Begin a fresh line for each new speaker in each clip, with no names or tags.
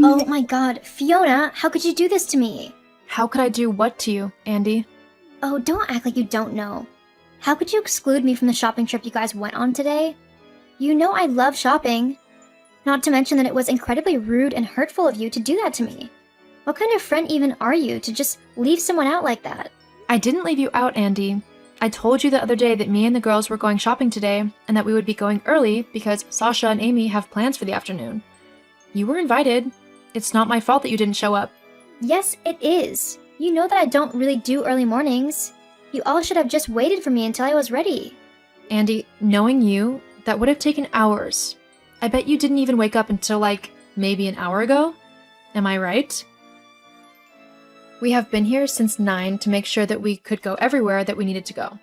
Oh my god, Fiona, how could you do this to me?
How could I do what to you, Andy?
Oh, don't act like you don't know. How could you exclude me from the shopping trip you guys went on today? You know I love shopping. Not to mention that it was incredibly rude and hurtful of you to do that to me. What kind of friend even are you to just leave someone out like that?
I didn't leave you out, Andy. I told you the other day that me and the girls were going shopping today and that we would be going early because Sasha and Amy have plans for the afternoon. You were invited. It's not my fault that you didn't show up.
Yes, it is. You know that I don't really do early mornings. You all should have just waited for me until I was ready.
Andy, knowing you, that would have taken hours. I bet you didn't even wake up until maybe an hour ago. Am I right? We have been here since 9 to make sure that we could go everywhere that we needed to go.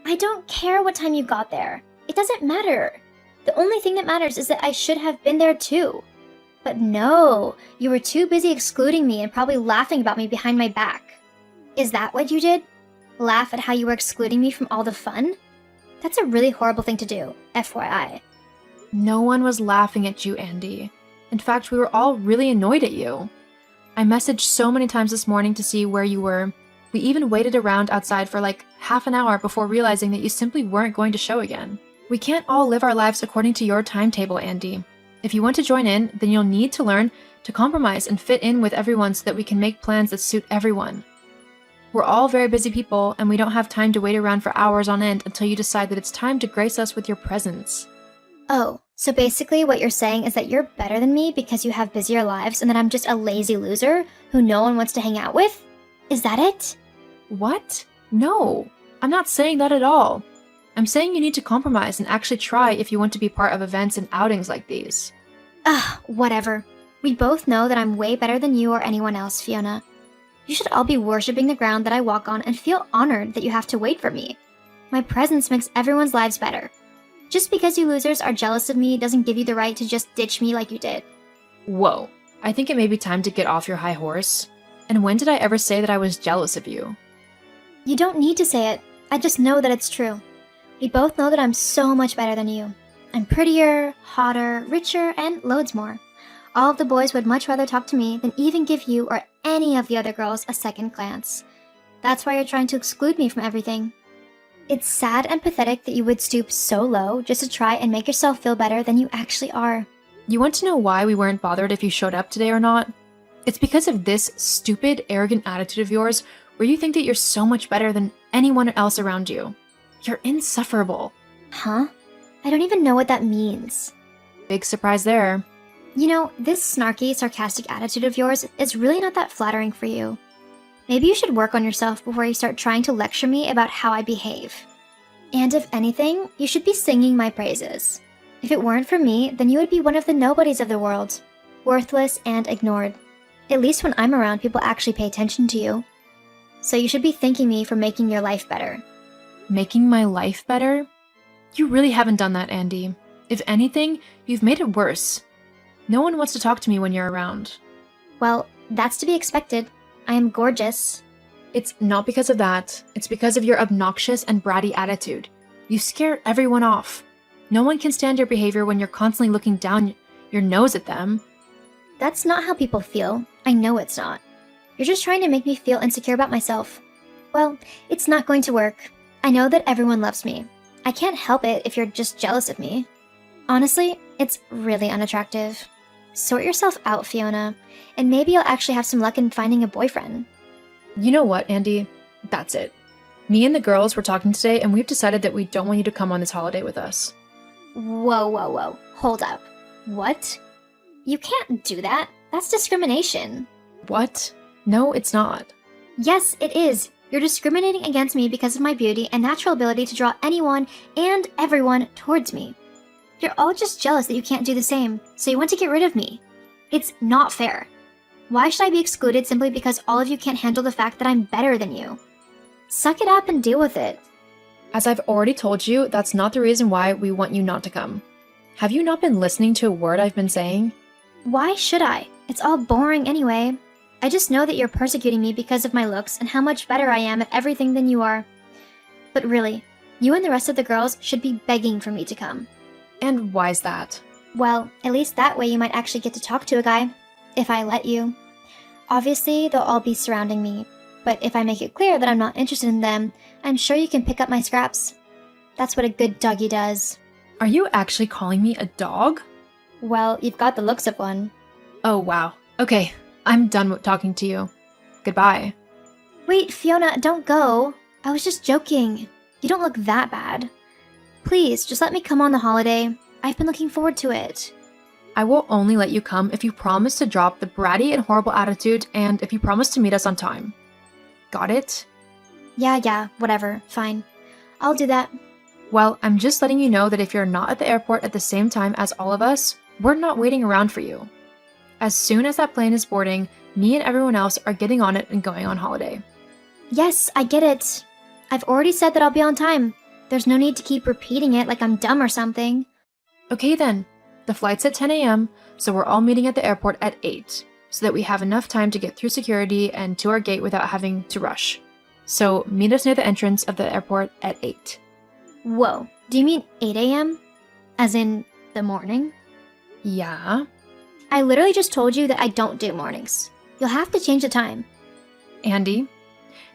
I don't care what time you got there. It doesn't matter. The only thing that matters is that I should have been there too. But no, you were too busy excluding me and probably laughing about me behind my back. Is that what you did? Laugh at how you were excluding me from all the fun? That's a really horrible thing to do, FYI.
No one was laughing at you, Andy. In fact, we were all really annoyed at you. I messaged so many times this morning to see where you were. We even waited around outside for half an hour before realizing that you simply weren't going to show again. We can't all live our lives according to your timetable, Andy. If you want to join in, then you'll need to learn to compromise and fit in with everyone so that we can make plans that suit everyone. We're all very busy people, and we don't have time to wait around for hours on end until you decide that it's time to grace us with your presence.
Oh, so basically what you're saying is that you're better than me because you have busier lives and that I'm just a lazy loser who no one wants to hang out with? Is that it?
What? No, I'm not saying that at all. I'm saying you need to compromise and actually try if you want to be part of events and outings like these.
Whatever. We both know that I'm way better than you or anyone else, Fiona. You should all be worshipping the ground that I walk on and feel honored that you have to wait for me. My presence makes everyone's lives better. Just because you losers are jealous of me doesn't give you the right to just ditch me like you did.
Whoa, I think it may be time to get off your high horse. And when did I ever say that I was jealous of you?
You don't need to say it. I just know that it's true. We both know that I'm so much better than you. I'm prettier, hotter, richer, and loads more. All of the boys would much rather talk to me than even give you or any of the other girls a second glance. That's why you're trying to exclude me from everything. It's sad and pathetic that you would stoop so low just to try and make yourself feel better than you actually are.
You want to know why we weren't bothered if you showed up today or not? It's because of this stupid, arrogant attitude of yours where you think that you're so much better than anyone else around you. You're insufferable.
Huh? I don't even know what that means.
Big surprise there.
You know, this snarky, sarcastic attitude of yours is really not that flattering for you. Maybe you should work on yourself before you start trying to lecture me about how I behave. And if anything, you should be singing my praises. If it weren't for me, then you would be one of the nobodies of the world. Worthless and ignored. At least when I'm around, people actually pay attention to you. So you should be thanking me for making your life better.
Making my life better? You really haven't done that, Andy. If anything, you've made it worse. No one wants to talk to me when you're around.
Well, that's to be expected. I am gorgeous.
It's not because of that. It's because of your obnoxious and bratty attitude. You scare everyone off. No one can stand your behavior when you're constantly looking down your nose at them.
That's not how people feel. I know it's not. You're just trying to make me feel insecure about myself. Well, it's not going to work. I know that everyone loves me. I can't help it if you're just jealous of me. Honestly, it's really unattractive. Sort yourself out, Fiona, and maybe you'll actually have some luck in finding a boyfriend.
You know what, Andy? That's it. Me and the girls were talking today, and we've decided that we don't want you to come on this holiday with us.
Whoa. Hold up. What? You can't do that. That's discrimination.
What? No, it's not.
Yes, it is. You're discriminating against me because of my beauty and natural ability to draw anyone and everyone towards me. You're all just jealous that you can't do the same, so you want to get rid of me. It's not fair. Why should I be excluded simply because all of you can't handle the fact that I'm better than you? Suck it up and deal with it.
As I've already told you, that's not the reason why we want you not to come. Have you not been listening to a word I've been saying?
Why should I? It's all boring anyway. I just know that you're persecuting me because of my looks and how much better I am at everything than you are. But really, you and the rest of the girls should be begging for me to come.
And why's that?
Well, at least that way you might actually get to talk to a guy. if I let you. Obviously, they'll all be surrounding me, but if I make it clear that I'm not interested in them, I'm sure you can pick up my scraps. That's what a good doggy does.
Are you actually calling me a dog?
Well, you've got the looks of one.
Oh, wow. Okay, I'm done with talking to you. Goodbye.
Wait, Fiona, don't go. I was just joking. You don't look that bad. Please, just let me come on the holiday. I've been looking forward to it.
I will only let you come if you promise to drop the bratty and horrible attitude and if you promise to meet us on time. Got it?
Yeah, whatever. Fine. I'll do that.
Well, I'm just letting you know that if you're not at the airport at the same time as all of us, we're not waiting around for you. As soon as that plane is boarding, me and everyone else are getting on it and going on holiday.
Yes, I get it. I've already said that I'll be on time. There's no need to keep repeating it like I'm dumb or something.
Okay then. The flight's at 10 a.m., so we're all meeting at the airport at 8, so that we have enough time to get through security and to our gate without having to rush. So meet us near the entrance of the airport at 8.
Whoa, do you mean 8 a.m.? As in the morning?
Yeah?
I literally just told you that I don't do mornings. You'll have to change the time.
Andy,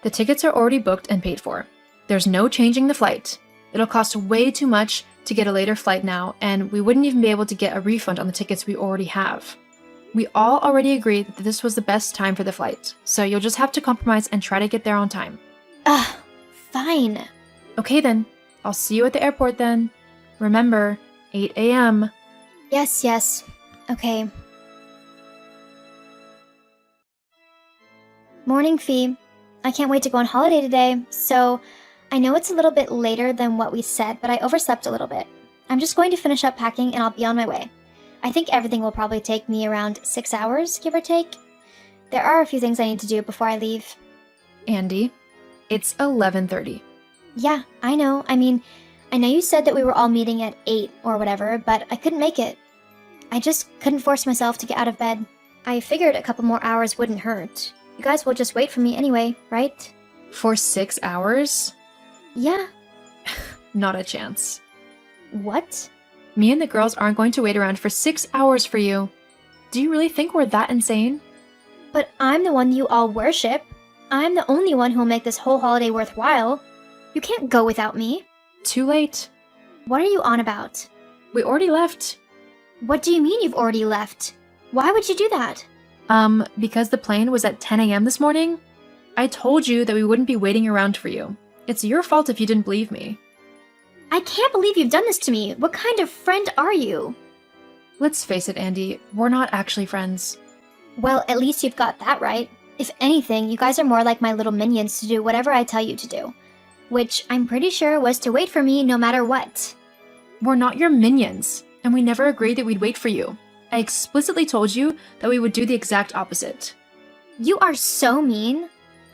the tickets are already booked and paid for. There's no changing the flight. It'll cost way too much to get a later flight now, and we wouldn't even be able to get a refund on the tickets we already have. We all already agreed that this was the best time for the flight, so you'll just have to compromise and try to get there on time.
Ugh, fine.
Okay then, I'll see you at the airport then. Remember, 8 a.m.
Yes. Okay. Morning, Fee. I can't wait to go on holiday today, so I know it's a little bit later than what we said, but I overslept a little bit. I'm just going to finish up packing and I'll be on my way. I think everything will probably take me around 6 hours, give or take. There are a few things I need to do before I leave.
Andy, it's 11:30.
Yeah, I know. I mean, I know you said that we were all meeting at 8 or whatever, but I couldn't make it. I just couldn't force myself to get out of bed. I figured a couple more hours wouldn't hurt. You guys will just wait for me anyway, right?
For 6 hours?
Yeah.
Not a chance.
What?
Me and the girls aren't going to wait around for 6 hours for you. Do you really think we're that insane?
But I'm the one you all worship. I'm the only one who'll make this whole holiday worthwhile. You can't go without me.
Too late.
What are you on about?
We already left.
What do you mean you've already left? Why would you do that?
Because the plane was at 10 a.m. this morning? I told you that we wouldn't be waiting around for you. It's your fault if you didn't believe me.
I can't believe you've done this to me. What kind of friend are you?
Let's face it, Andy, we're not actually friends.
Well, at least you've got that right. If anything, you guys are more like my little minions to do whatever I tell you to do. Which I'm pretty sure was to wait for me no matter what.
We're not your minions, and we never agreed that we'd wait for you. I explicitly told you that we would do the exact opposite.
You are so mean.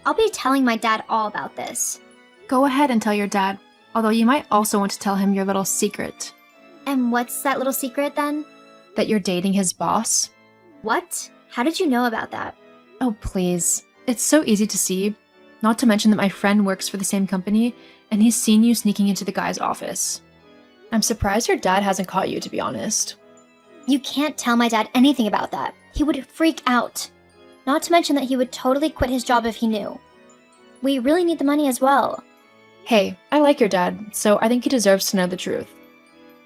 I'll be telling my dad all about this.
Go ahead and tell your dad, although you might also want to tell him your little secret.
And what's that little secret then?
That you're dating his boss?
What? How did you know about that?
Oh, please. It's so easy to see. Not to mention that my friend works for the same company, and he's seen you sneaking into the guy's office. I'm surprised your dad hasn't caught you, to be honest.
You can't tell my dad anything about that. He would freak out. Not to mention that he would totally quit his job if he knew. We really need the money as well.
Hey, I like your dad, so I think he deserves to know the truth.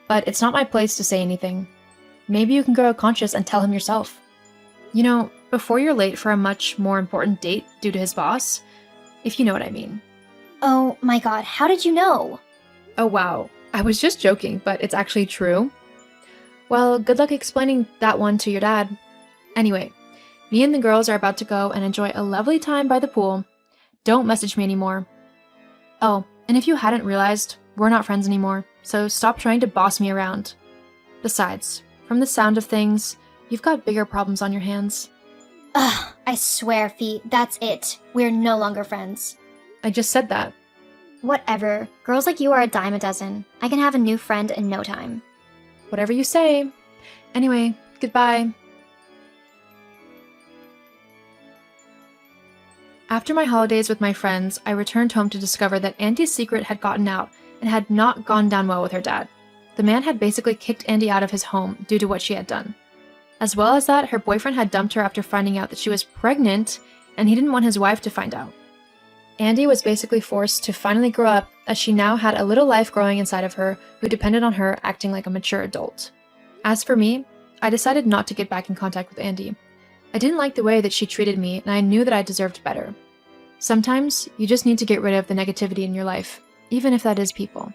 But it's not my place to say anything. Maybe you can grow conscious and tell him yourself. You know, before you're late for a much more important date due to his boss, if you know what I mean.
Oh my god, how did you know?
Oh wow, I was just joking, but it's actually true. Well, good luck explaining that one to your dad. Anyway, me and the girls are about to go and enjoy a lovely time by the pool. Don't message me anymore. Oh, and if you hadn't realized, we're not friends anymore, so stop trying to boss me around. Besides, from the sound of things, you've got bigger problems on your hands.
Ugh, I swear, Fee, that's it. We're no longer friends.
I just said that.
Whatever. Girls like you are a dime a dozen. I can have a new friend in no time.
Whatever you say. Anyway, goodbye. After my holidays with my friends, I returned home to discover that Andy's secret had gotten out and had not gone down well with her dad. The man had basically kicked Andy out of his home due to what she had done. As well as that, her boyfriend had dumped her after finding out that she was pregnant, and he didn't want his wife to find out. Andy was basically forced to finally grow up, as she now had a little life growing inside of her who depended on her acting like a mature adult. As for me, I decided not to get back in contact with Andy. I didn't like the way that she treated me, and I knew that I deserved better. Sometimes, you just need to get rid of the negativity in your life, even if that is people.